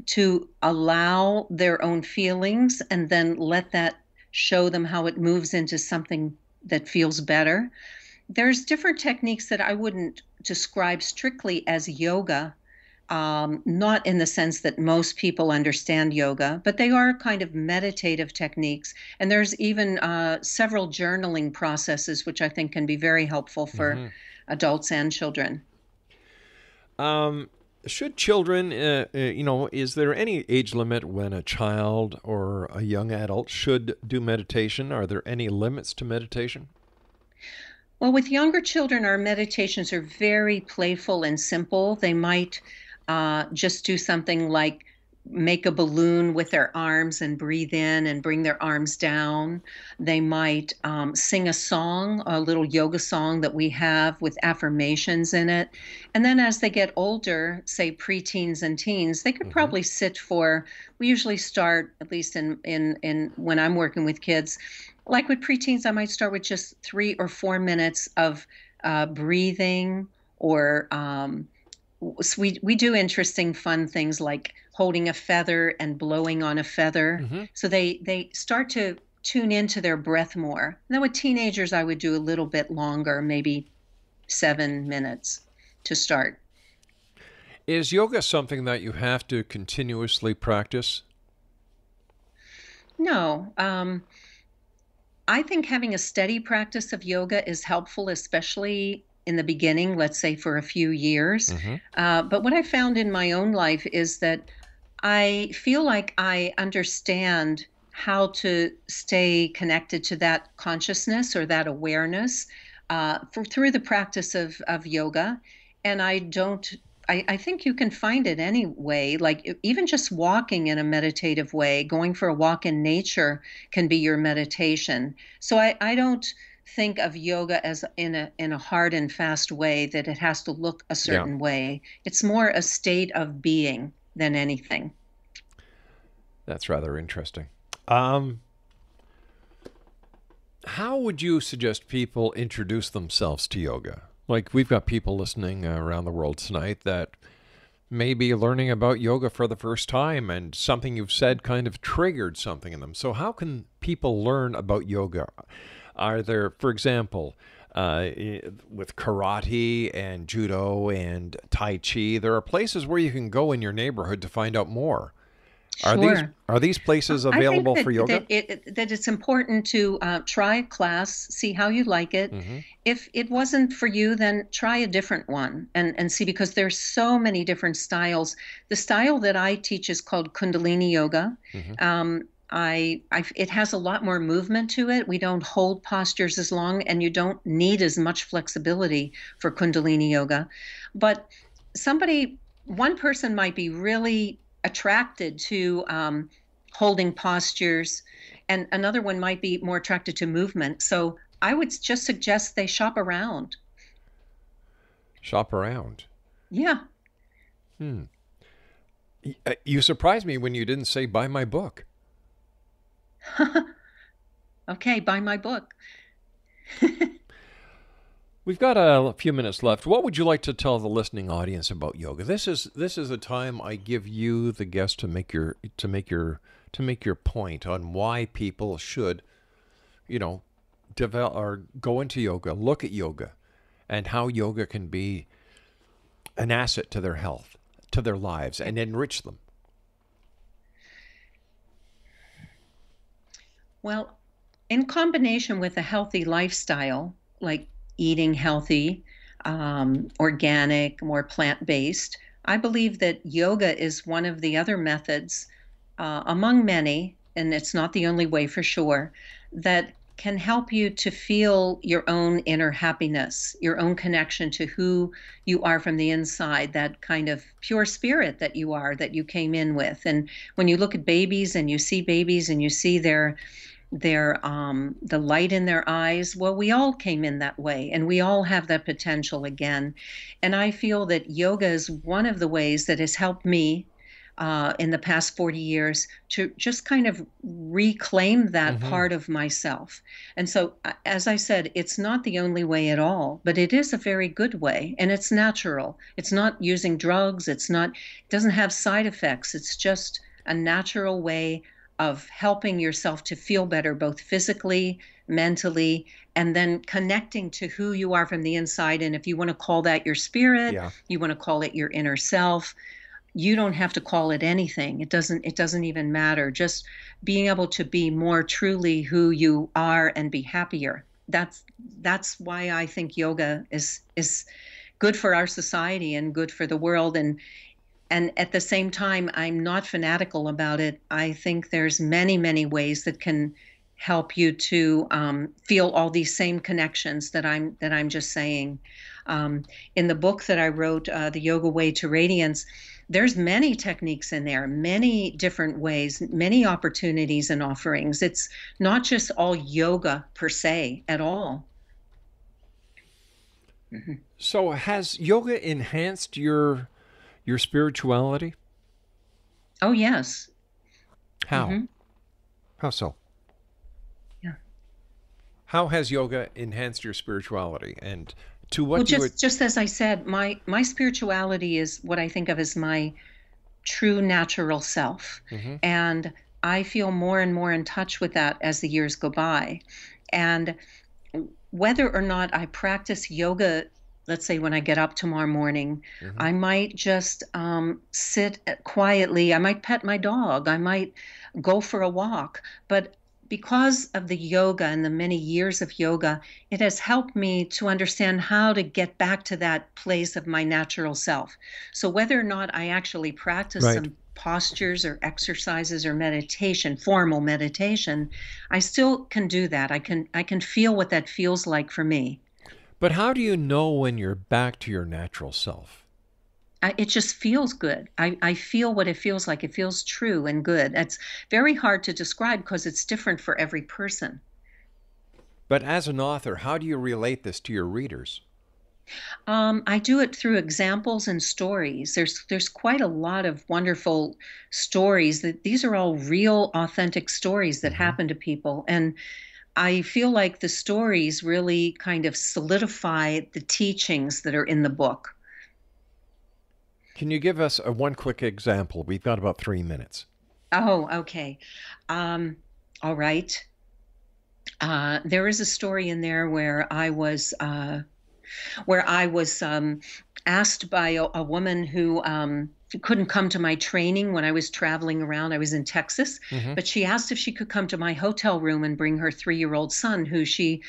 Speaker 6: to allow their own feelings and then let that show them how it moves into something that feels better. There's different techniques that I wouldn't describe strictly as yoga, not in the sense that most people understand yoga, but they are kind of meditative techniques. And there's even several journaling processes, which I think can be very helpful for adults and children.
Speaker 5: Should children, is there any age limit when a child or a young adult should do meditation? Are there any limits to meditation?
Speaker 6: Well, with younger children, our meditations are very playful and simple. They might just do something like make a balloon with their arms and breathe in and bring their arms down. They might sing a song, a little yoga song that we have with affirmations in it. And then as they get older, say preteens and teens, they could probably sit for, we usually start, at least in when I'm working with kids, like with preteens, I might start with just 3 or 4 minutes of breathing, or we do interesting, fun things like holding a feather and blowing on a feather. So they start to tune into their breath more. And then with teenagers, I would do a little bit longer, maybe 7 minutes to start.
Speaker 5: Is yoga something that you have to continuously practice?
Speaker 6: No. I think having a steady practice of yoga is helpful, especially in the beginning, let's say for a few years. But what I found in my own life is that I feel like I understand how to stay connected to that consciousness or that awareness through the practice of yoga. And I think you can find it anyway, like even just walking in a meditative way, going for a walk in nature can be your meditation. So I don't think of yoga as in a hard and fast way that it has to look a certain way. It's more a state of being than anything.
Speaker 5: That's rather interesting. How would you suggest people introduce themselves to yoga? Like, we've got people listening around the world tonight that may be learning about yoga for the first time, and something you've said kind of triggered something in them. So how can people learn about yoga? Are there, for example, with karate and judo and tai chi, there are places where you can go in your neighborhood to find out more.
Speaker 6: Sure.
Speaker 5: Are these places available for yoga?
Speaker 6: That it's important to try a class, see how you like it. If it wasn't for you, then try a different one and see, because there's so many different styles. The style that I teach is called Kundalini Yoga. It has a lot more movement to it. We don't hold postures as long, and you don't need as much flexibility for Kundalini Yoga. But one person might be really attracted to holding postures, and another one might be more attracted to movement. So I would just suggest they shop around.
Speaker 5: Shop around?
Speaker 6: Yeah.
Speaker 5: You surprised me when you didn't say buy my book.
Speaker 6: Okay, buy my book.
Speaker 5: We've got a few minutes left. What would you like to tell the listening audience about yoga? This is a time I give you, the guest, to make your point on why people should, develop or go into yoga, look at yoga, and how yoga can be an asset to their health, to their lives, and enrich them.
Speaker 6: Well, in combination with a healthy lifestyle, like eating healthy, organic, more plant-based, I believe that yoga is one of the other methods, among many, and it's not the only way for sure, that can help you to feel your own inner happiness, your own connection to who you are from the inside, that kind of pure spirit that you are, that you came in with. And when you look at babies and you see the light in their eyes, well, we all came in that way, and we all have that potential again. And I feel that yoga is one of the ways that has helped me in the past 40 years to just kind of reclaim that part of myself. And so, as I said, it's not the only way at all, but it is a very good way, and it's natural. It's not using drugs. It doesn't have side effects. It's just a natural way of helping yourself to feel better, both physically, mentally, and then connecting to who you are from the inside. And if you want to call that your spirit, you want to call it your inner self, you don't have to call it anything. It doesn't even matter. Just being able to be more truly who you are and be happier. That's why I think yoga is good for our society and good for the world. And at the same time, I'm not fanatical about it. I think there's many, many ways that can help you to feel all these same connections that I'm just saying. In the book that I wrote, The Yoga Way to Radiance, there's many techniques in there, many different ways, many opportunities and offerings. It's not just all yoga per se at all.
Speaker 5: So has yoga enhanced your spirituality?
Speaker 6: Oh, yes.
Speaker 5: How? How so?
Speaker 6: Yeah.
Speaker 5: How has yoga enhanced your spirituality? And to what
Speaker 6: just as I said, my spirituality is what I think of as my true natural self. And I feel more and more in touch with that as the years go by. And whether or not I practice yoga, let's say when I get up tomorrow morning, I might just sit quietly. I might pet my dog. I might go for a walk. But because of the yoga and the many years of yoga, it has helped me to understand how to get back to that place of my natural self. So whether or not I actually practice some postures or exercises or meditation, formal meditation, I still can do that. I can feel what that feels like for me.
Speaker 5: But how do you know when you're back to your natural self?
Speaker 6: It just feels good. I feel what it feels like. It feels true and good. It's very hard to describe because it's different for every person.
Speaker 5: But as an author, how do you relate this to your readers?
Speaker 6: I do it through examples and stories. There's quite a lot of wonderful stories. These are all real, authentic stories that happen to people. And I feel like the stories really kind of solidify the teachings that are in the book.
Speaker 5: Can you give us one quick example? We've got about 3 minutes.
Speaker 6: Oh, okay. All right. There is a story in there where I was asked by a woman who couldn't come to my training when I was traveling around. I was in Texas, but she asked if she could come to my hotel room and bring her 3-year-old son, who she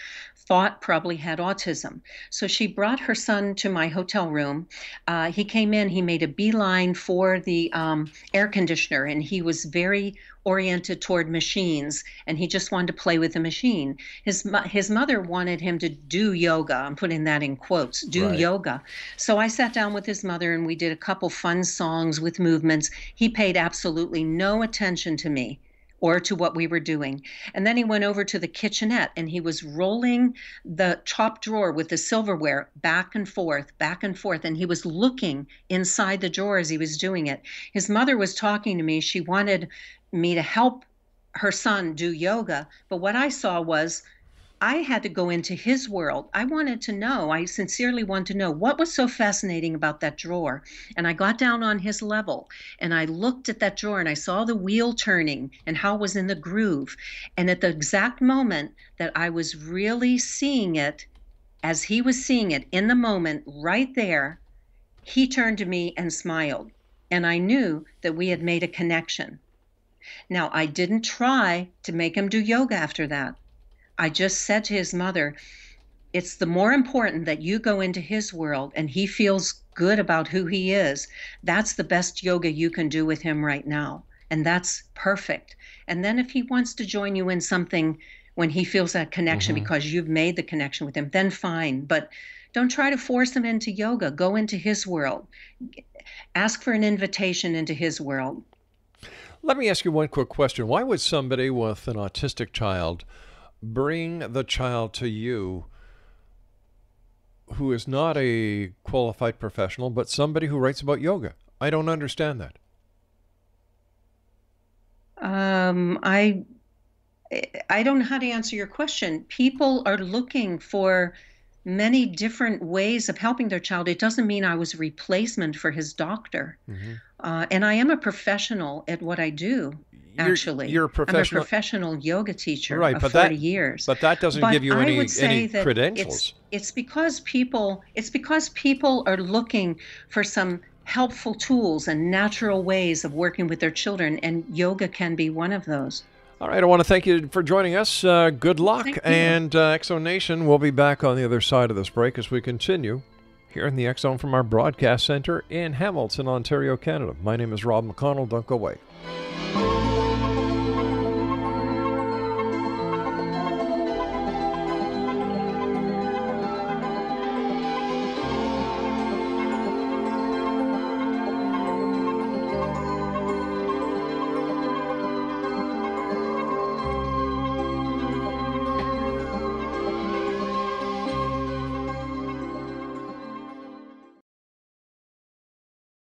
Speaker 6: thought probably had autism. So she brought her son to my hotel room. He came in, he made a beeline for the air conditioner, and he was very oriented toward machines, and he just wanted to play with the machine. His mother wanted him to do yoga. I'm putting that in quotes, yoga. So I sat down with his mother, and we did a couple fun songs with movements. He paid absolutely no attention to me or to what we were doing. And then he went over to the kitchenette, and he was rolling the top drawer with the silverware back and forth, and he was looking inside the drawer as he was doing it. His mother was talking to me. She wanted me to help her son do yoga, but what I saw was I had to go into his world. I sincerely wanted to know what was so fascinating about that drawer. And I got down on his level, and I looked at that drawer, and I saw the wheel turning and how it was in the groove. And at the exact moment that I was really seeing it, as he was seeing it in the moment right there, he turned to me and smiled. And I knew that we had made a connection. Now, I didn't try to make him do yoga after that. I just said to his mother, it's the more important that you go into his world and he feels good about who he is. That's the best yoga you can do with him right now. And that's perfect. And then if he wants to join you in something when he feels that connection because you've made the connection with him, then fine. But don't try to force him into yoga. Go into his world. Ask for an invitation into his world.
Speaker 5: Let me ask you one quick question. Why would somebody with an autistic child bring the child to you who is not a qualified professional, but somebody who writes about yoga? I don't understand that.
Speaker 6: I don't know how to answer your question. People are looking for many different ways of helping their child. It doesn't mean I was a replacement for his doctor. And I am a professional at what I do. Actually,
Speaker 5: you're a professional.
Speaker 6: I'm a professional yoga teacher
Speaker 5: Right,
Speaker 6: of
Speaker 5: but
Speaker 6: 40 years.
Speaker 5: But that doesn't give you any credentials.
Speaker 6: It's because people are looking for some helpful tools and natural ways of working with their children, and yoga can be one of those.
Speaker 5: All right, I want to thank you for joining us. Good luck, and X-Zone Nation will be back on the other side of this break as we continue here in the X-Zone from our broadcast center in Hamilton, Ontario, Canada. My name is Rob McConnell. Don't go away.